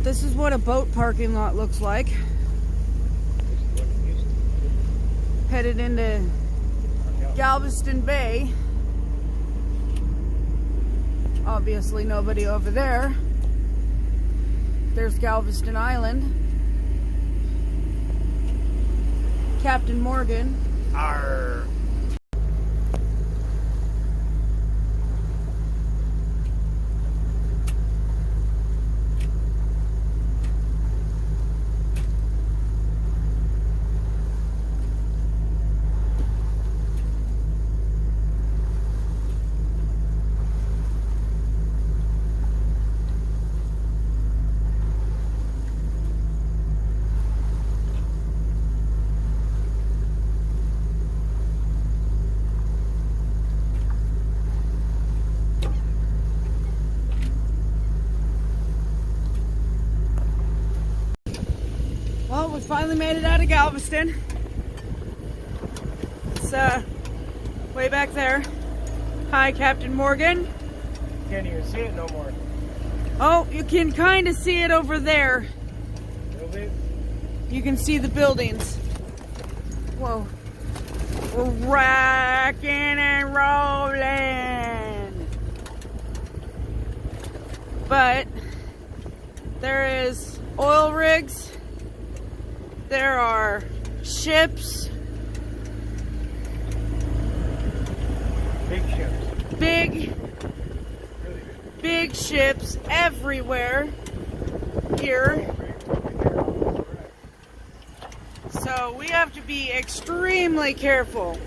This is what a boat parking lot looks like. Headed into Galveston Bay. Obviously nobody over there. There's Galveston Island. Captain Morgan. Arr. Well, we finally made it out of Galveston. It's way back there. Hi, Captain Morgan. Can't even see it no more. Oh, you can kind of see it over there. Really? You can see the buildings. Whoa. We're rocking and rolling. But there is oil rigs. There are ships. Big ships. Big ships everywhere here. So we have to be extremely careful.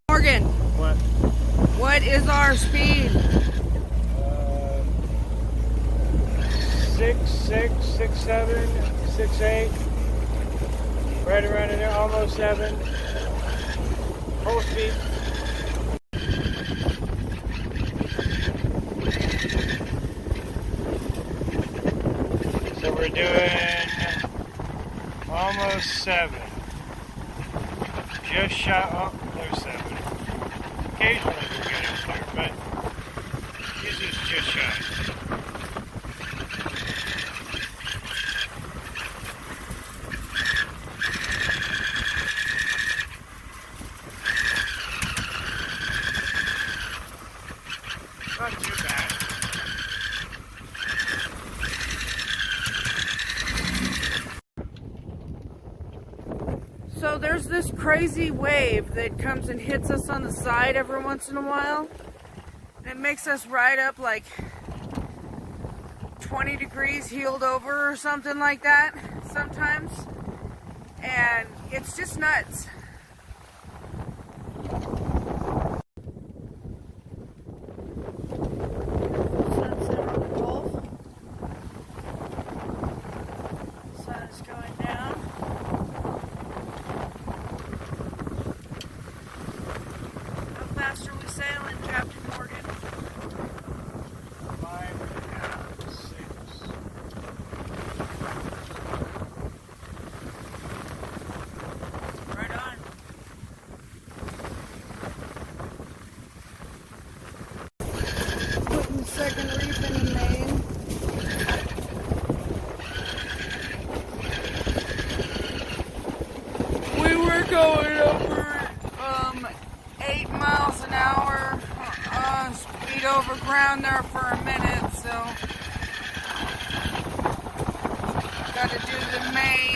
Morgan, what is our speed? 6, 6, 7, 6, 8. Right around in there, almost 7. Full speed. So we're doing almost 7. Just shot up, there's 7. Occasionally we get up there, but usually it's just shy. Not too bad. So there's this crazy wave that comes and hits us on the side every once in a while. And it makes us ride up like 20 degrees heeled over or something like that sometimes. And it's just nuts. Sun is going down. How fast are we sailing, Captain Morgan? 5.5, 6. Right on. Putting second reef in the main. We were going over 8 miles an hour speed over ground there for a minute, so gotta do the main.